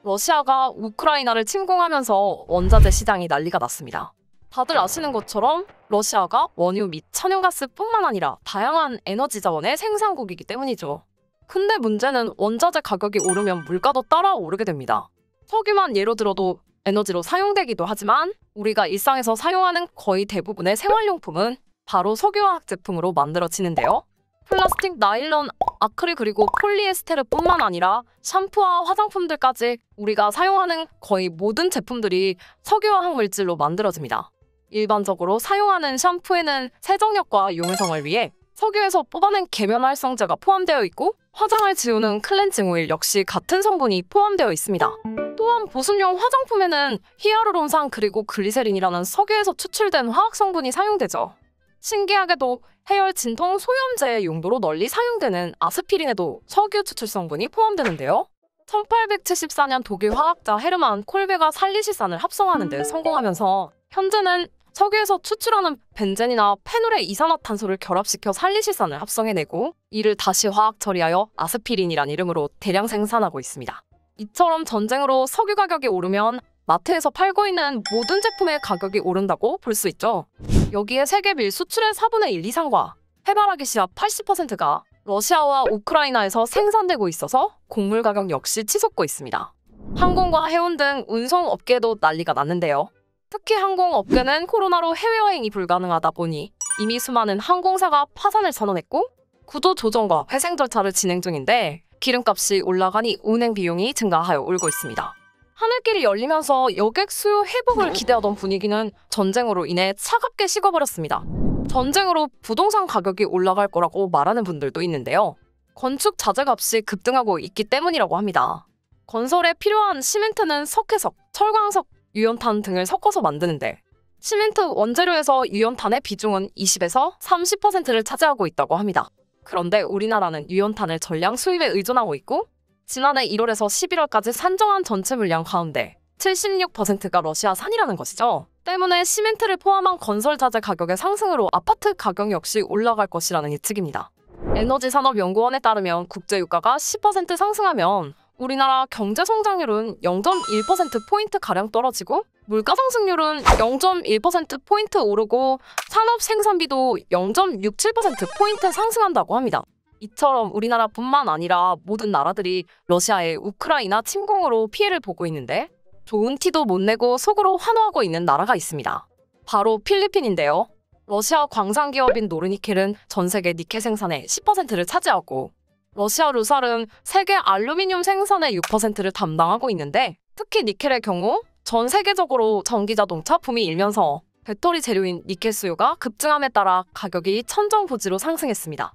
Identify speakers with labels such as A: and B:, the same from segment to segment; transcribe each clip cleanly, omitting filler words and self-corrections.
A: 러시아가 우크라이나를 침공하면서 원자재 시장이 난리가 났습니다. 다들 아시는 것처럼 러시아가 원유 및 천연가스뿐만 아니라 다양한 에너지 자원의 생산국이기 때문이죠. 근데 문제는 원자재 가격이 오르면 물가도 따라 오르게 됩니다. 석유만 예로 들어도 에너지로 사용되기도 하지만 우리가 일상에서 사용하는 거의 대부분의 생활용품은 바로 석유화학 제품으로 만들어지는데요. 플라스틱, 나일론, 아크릴 그리고 폴리에스테르뿐만 아니라 샴푸와 화장품들까지 우리가 사용하는 거의 모든 제품들이 석유화학 물질로 만들어집니다. 일반적으로 사용하는 샴푸에는 세정력과 용해성을 위해 석유에서 뽑아낸 계면활성제가 포함되어 있고 화장을 지우는 클렌징 오일 역시 같은 성분이 포함되어 있습니다. 또한 보습용 화장품에는 히알루론산 그리고 글리세린이라는 석유에서 추출된 화학 성분이 사용되죠. 신기하게도 해열 진통 소염제 용도로 널리 사용되는 아스피린에도 석유 추출 성분이 포함되는데요. 1874년 독일 화학자 헤르만 콜베가 살리시산을 합성하는 데 성공하면서 현재는 석유에서 추출하는 벤젠이나 페놀의 이산화탄소를 결합시켜 살리시산을 합성해내고 이를 다시 화학 처리하여 아스피린이란 이름으로 대량 생산하고 있습니다. 이처럼 전쟁으로 석유 가격이 오르면 마트에서 팔고 있는 모든 제품의 가격이 오른다고 볼 수 있죠. 여기에 세계 밀 수출의 4분의 1 이상과 해바라기 씨앗 80%가 러시아와 우크라이나에서 생산되고 있어서 곡물 가격 역시 치솟고 있습니다. 항공과 해운 등 운송업계도 난리가 났는데요. 특히 항공업계는 코로나로 해외여행이 불가능하다 보니 이미 수많은 항공사가 파산을 선언했고 구조 조정과 회생 절차를 진행 중인데 기름값이 올라가니 운행 비용이 증가하여 오르고 있습니다. 하늘길이 열리면서 여객 수요 회복을 기대하던 분위기는 전쟁으로 인해 차갑게 식어버렸습니다. 전쟁으로 부동산 가격이 올라갈 거라고 말하는 분들도 있는데요. 건축 자재값이 급등하고 있기 때문이라고 합니다. 건설에 필요한 시멘트는 석회석, 철광석, 유연탄 등을 섞어서 만드는데 시멘트 원재료에서 유연탄의 비중은 20에서 30%를 차지하고 있다고 합니다. 그런데 우리나라는 유연탄을 전량 수입에 의존하고 있고 지난해 1월에서 11월까지 산정한 전체 물량 가운데 76%가 러시아산이라는 것이죠. 때문에 시멘트를 포함한 건설 자재 가격의 상승으로 아파트 가격 역시 올라갈 것이라는 예측입니다. 에너지산업연구원에 따르면 국제유가가 10% 상승하면 우리나라 경제성장률은 0.1%포인트가량 떨어지고 물가 상승률은 0.1%포인트 오르고 산업 생산비도 0.67%포인트 상승한다고 합니다. 이처럼 우리나라뿐만 아니라 모든 나라들이 러시아의 우크라이나 침공으로 피해를 보고 있는데 좋은 티도 못 내고 속으로 환호하고 있는 나라가 있습니다. 바로 필리핀인데요. 러시아 광산기업인 노르니켈은 전 세계 니켈 생산의 10%를 차지하고 러시아 루살은 세계 알루미늄 생산의 6%를 담당하고 있는데 특히 니켈의 경우 전 세계적으로 전기자동차 붐이 일면서 배터리 재료인 니켈 수요가 급증함에 따라 가격이 천정부지로 상승했습니다.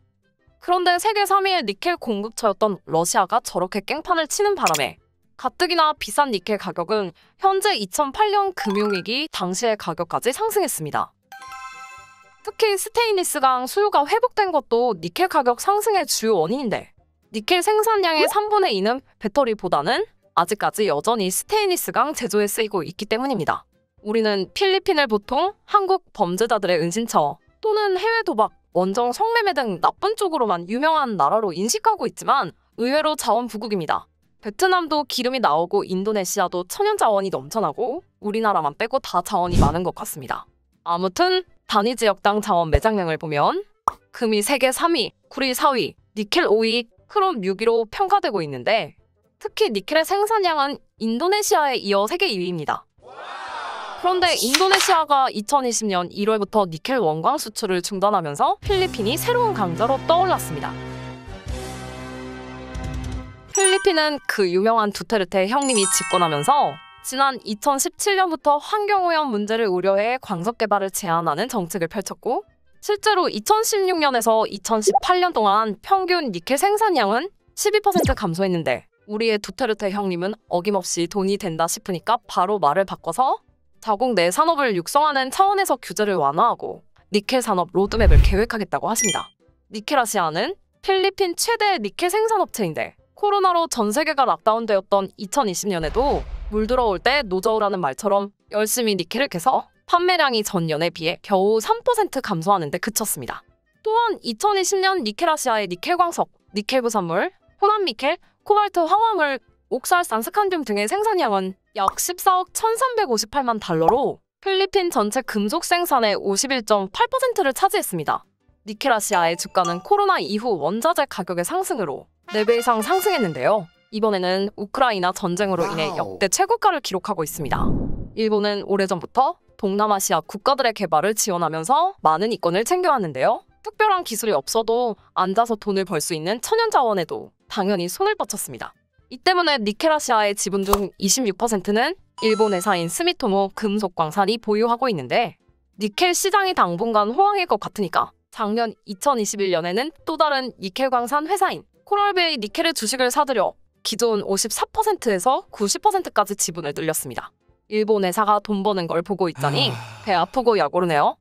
A: 그런데 세계 3위의 니켈 공급처였던 러시아가 저렇게 깽판을 치는 바람에 가뜩이나 비싼 니켈 가격은 현재 2008년 금융위기 당시의 가격까지 상승했습니다. 특히 스테인리스강 수요가 회복된 것도 니켈 가격 상승의 주요 원인인데 니켈 생산량의 3분의 2는 배터리보다는 아직까지 여전히 스테인리스강 제조에 쓰이고 있기 때문입니다. 우리는 필리핀을 보통 한국 범죄자들의 은신처 또는 해외 도박, 원정 성매매 등 나쁜 쪽으로만 유명한 나라로 인식하고 있지만 의외로 자원 부국입니다. 베트남도 기름이 나오고 인도네시아도 천연 자원이 넘쳐나고 우리나라만 빼고 다 자원이 많은 것 같습니다. 아무튼 단위 지역당 자원 매장량을 보면 금이 세계 3위, 구리 4위, 니켈 5위, 크롬 6위로 평가되고 있는데 특히 니켈의 생산량은 인도네시아에 이어 세계 2위입니다. 그런데 인도네시아가 2020년 1월부터 니켈 원광 수출을 중단하면서 필리핀이 새로운 강자로 떠올랐습니다. 필리핀은 그 유명한 두테르테 형님이 집권하면서 지난 2017년부터 환경오염 문제를 우려해 광석 개발을 제한하는 정책을 펼쳤고 실제로 2016년에서 2018년 동안 평균 니켈 생산량은 12% 감소했는데 우리의 두테르테 형님은 어김없이 돈이 된다 싶으니까 바로 말을 바꿔서 자국 내 산업을 육성하는 차원에서 규제를 완화하고 니켈 산업 로드맵을 계획하겠다고 하십니다. 니켈아시아는 필리핀 최대 니켈 생산업체인데 코로나로 전 세계가 락다운되었던 2020년에도 물 들어올 때 노저우라는 말처럼 열심히 니켈을 캐서 판매량이 전년에 비해 겨우 3% 감소하는 데 그쳤습니다. 또한 2020년 니켈아시아의 니켈 광석, 니켈 부산물, 혼합니켈, 코발트 황화물, 옥살산, 스칸듐 등의 생산량은 약 14억 1358만 달러로 필리핀 전체 금속 생산의 51.8%를 차지했습니다. 니켈아시아의 주가는 코로나 이후 원자재 가격의 상승으로 4배 이상 상승했는데요. 이번에는 우크라이나 전쟁으로 인해 역대 최고가를 기록하고 있습니다. 일본은 오래전부터 동남아시아 국가들의 개발을 지원하면서 많은 이권을 챙겨왔는데요. 특별한 기술이 없어도 앉아서 돈을 벌 수 있는 천연자원에도 당연히 손을 뻗쳤습니다. 이 때문에 니켈아시아의 지분 중 26%는 일본 회사인 스미토모 금속광산이 보유하고 있는데, 니켈 시장이 당분간 호황일 것 같으니까 작년 2021년에는 또 다른 니켈 광산 회사인 코랄베이 니켈의 주식을 사들여 기존 54%에서 90%까지 지분을 늘렸습니다. 일본 회사가 돈 버는 걸 보고 있자니 배 아프고 약 오르네요.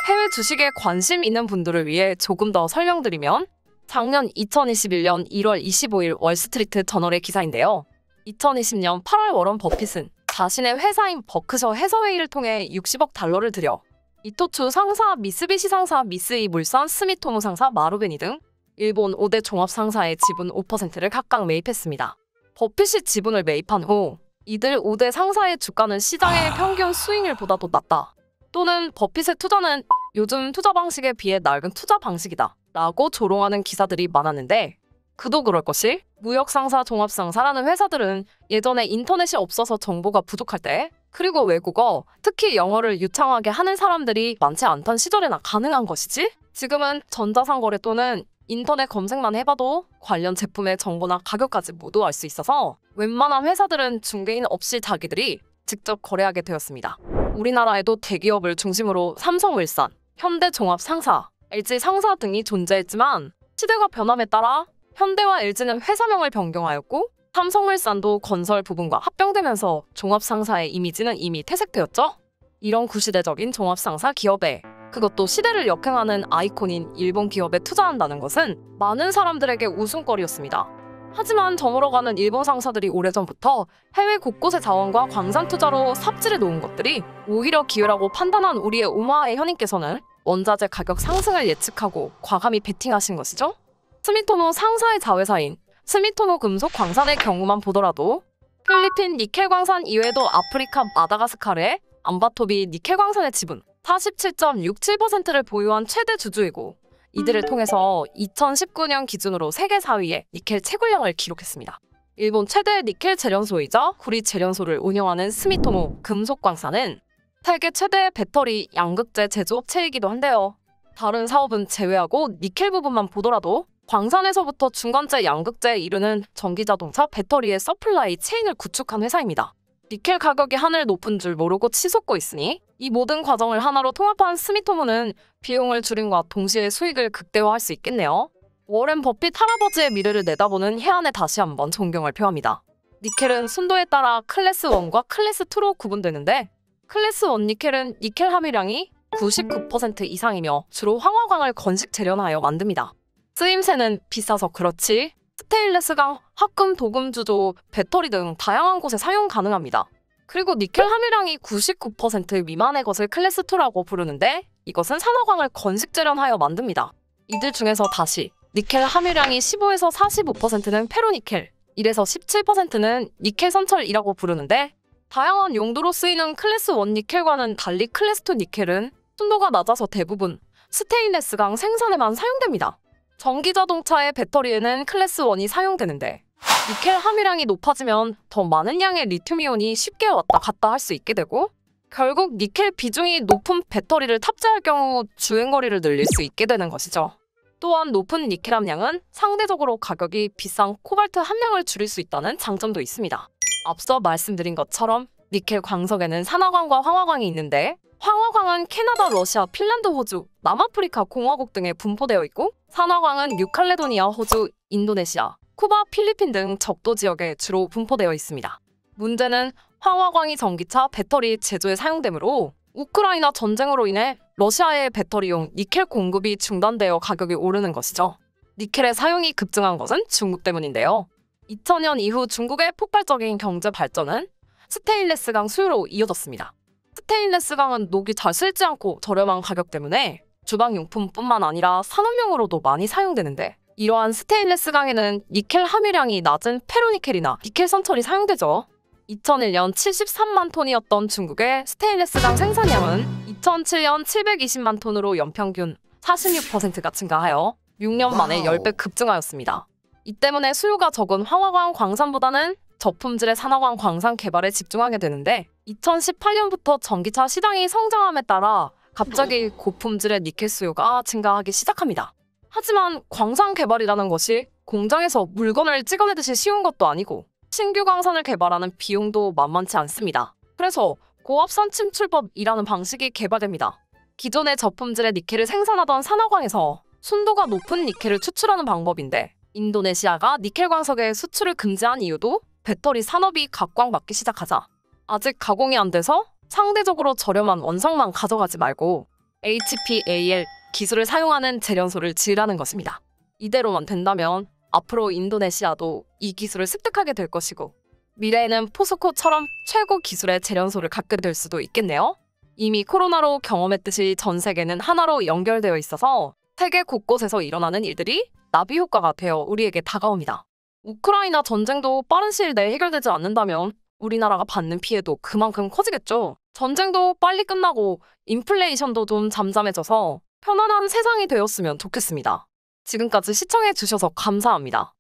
A: 해외 주식에 관심 있는 분들을 위해 조금 더 설명드리면, 작년 2021년 1월 25일 월스트리트 저널의 기사인데요. 2020년 8월 워런 버핏은 자신의 회사인 버크셔 해서웨이를 통해 60억 달러를 들여 이토추 상사, 미쓰비시 상사, 미쓰이 물산, 스미토모 상사, 마루베니 등 일본 5대 종합 상사의 지분 5%를 각각 매입했습니다. 버핏이 지분을 매입한 후 이들 5대 상사의 주가는 시장의 평균 수익률보다도 낮다, 또는 버핏의 투자는 요즘 투자 방식에 비해 낡은 투자 방식이다 라고 조롱하는 기사들이 많았는데, 그도 그럴 것이 무역상사, 종합상사라는 회사들은 예전에 인터넷이 없어서 정보가 부족할 때, 그리고 외국어, 특히 영어를 유창하게 하는 사람들이 많지 않던 시절에나 가능한 것이지, 지금은 전자상거래 또는 인터넷 검색만 해봐도 관련 제품의 정보나 가격까지 모두 알 수 있어서 웬만한 회사들은 중개인 없이 자기들이 직접 거래하게 되었습니다. 우리나라에도 대기업을 중심으로 삼성물산, 현대종합상사, LG상사 등이 존재했지만 시대가 변함에 따라 현대와 LG는 회사명을 변경하였고, 삼성물산도 건설 부분과 합병되면서 종합상사의 이미지는 이미 퇴색되었죠. 이런 구시대적인 종합상사 기업에, 그것도 시대를 역행하는 아이콘인 일본 기업에 투자한다는 것은 많은 사람들에게 웃음거리였습니다. 하지만 저물어가는 일본 상사들이 오래전부터 해외 곳곳의 자원과 광산 투자로 삽질해 놓은 것들이 오히려 기회라고 판단한 우리의 오마아의 현인께서는 원자재 가격 상승을 예측하고 과감히 베팅하신 것이죠. 스미토모 상사의 자회사인 스미토모 금속 광산의 경우만 보더라도 필리핀 니켈 광산 이외에도 아프리카 마다가스카르의 암바토비 니켈 광산의 지분 47.67%를 보유한 최대 주주이고, 이들을 통해서 2019년 기준으로 세계 4위의 니켈 채굴량을 기록했습니다. 일본 최대 니켈 재련소이자 구리 재련소를 운영하는 스미토모 금속광산은 세계 최대의 배터리 양극재 제조업체이기도 한데요. 다른 사업은 제외하고 니켈 부분만 보더라도 광산에서부터 중간재 양극재에 이르는 전기자동차 배터리의 서플라이 체인을 구축한 회사입니다. 니켈 가격이 하늘 높은 줄 모르고 치솟고 있으니 이 모든 과정을 하나로 통합한 스미토모는 비용을 줄임과 동시에 수익을 극대화할 수 있겠네요. 워렌 버핏 할아버지의 미래를 내다보는 해안에 다시 한번 존경을 표합니다. 니켈은 순도에 따라 클래스 1과 클래스 2로 구분되는데, 클래스 1 니켈은 니켈 함유량이 99% 이상이며 주로 황화광을 건식 재련하여 만듭니다. 쓰임새는 비싸서 그렇지 스테인레스강, 합금, 도금 주조, 배터리 등 다양한 곳에 사용 가능합니다. 그리고 니켈 함유량이 99% 미만의 것을 클래스 2라고 부르는데, 이것은 산화광을 건식 재련하여 만듭니다. 이들 중에서 다시 니켈 함유량이 15에서 45%는 페로니켈, 1에서 17%는 니켈 선철이라고 부르는데, 다양한 용도로 쓰이는 클래스 1 니켈과는 달리 클래스 2 니켈은 순도가 낮아서 대부분 스테인레스강 생산에만 사용됩니다. 전기자동차의 배터리에는 클래스 1이 사용되는데, 니켈 함유량이 높아지면 더 많은 양의 리튬이온이 쉽게 왔다 갔다 할 수 있게 되고, 결국 니켈 비중이 높은 배터리를 탑재할 경우 주행거리를 늘릴 수 있게 되는 것이죠. 또한 높은 니켈 함량은 상대적으로 가격이 비싼 코발트 함량을 줄일 수 있다는 장점도 있습니다. 앞서 말씀드린 것처럼 니켈 광석에는 산화광과 황화광이 있는데, 황화광은 캐나다, 러시아, 핀란드, 호주, 남아프리카 공화국 등에 분포되어 있고, 산화광은 뉴칼레도니아, 호주, 인도네시아, 쿠바, 필리핀 등 적도 지역에 주로 분포되어 있습니다. 문제는 황화광이 전기차, 배터리 제조에 사용되므로 우크라이나 전쟁으로 인해 러시아의 배터리용 니켈 공급이 중단되어 가격이 오르는 것이죠. 니켈의 사용이 급증한 것은 중국 때문인데요. 2000년 이후 중국의 폭발적인 경제 발전은 스테인레스강 수요로 이어졌습니다. 스테인레스강은 녹이 잘 슬지 않고 저렴한 가격 때문에 주방용품뿐만 아니라 산업용으로도 많이 사용되는데, 이러한 스테인리스 강에는 니켈 함유량이 낮은 페로니켈이나 니켈 선철이 사용되죠. 2001년 73만 톤이었던 중국의 스테인리스 강 생산량은 2007년 720만 톤으로 연평균 46%가 증가하여 6년 만에 10배 급증하였습니다. 이 때문에 수요가 적은 황화광 광산보다는 저품질의 산화광 광산 개발에 집중하게 되는데 2018년부터 전기차 시장이 성장함에 따라 갑자기 고품질의 니켈 수요가 증가하기 시작합니다. 하지만 광산 개발이라는 것이 공장에서 물건을 찍어내듯이 쉬운 것도 아니고 신규 광산을 개발하는 비용도 만만치 않습니다. 그래서 고압산 침출법이라는 방식이 개발됩니다. 기존의 저품질의 니켈을 생산하던 산화광에서 순도가 높은 니켈을 추출하는 방법인데 인도네시아가 니켈 광석의 수출을 금지한 이유도 배터리 산업이 각광받기 시작하자 아직 가공이 안 돼서 상대적으로 저렴한 원석만 가져가지 말고 HPAL 기술을 사용하는 재련소를 지으라는 것입니다. 이대로만 된다면 앞으로 인도네시아도 이 기술을 습득하게 될 것이고 미래에는 포스코처럼 최고 기술의 재련소를 갖게 될 수도 있겠네요. 이미 코로나로 경험했듯이 전 세계는 하나로 연결되어 있어서 세계 곳곳에서 일어나는 일들이 나비 효과가 되어 우리에게 다가옵니다. 우크라이나 전쟁도 빠른 시일 내에 해결되지 않는다면 우리나라가 받는 피해도 그만큼 커지겠죠. 전쟁도 빨리 끝나고 인플레이션도 좀 잠잠해져서 편안한 세상이 되었으면 좋겠습니다. 지금까지 시청해주셔서 감사합니다.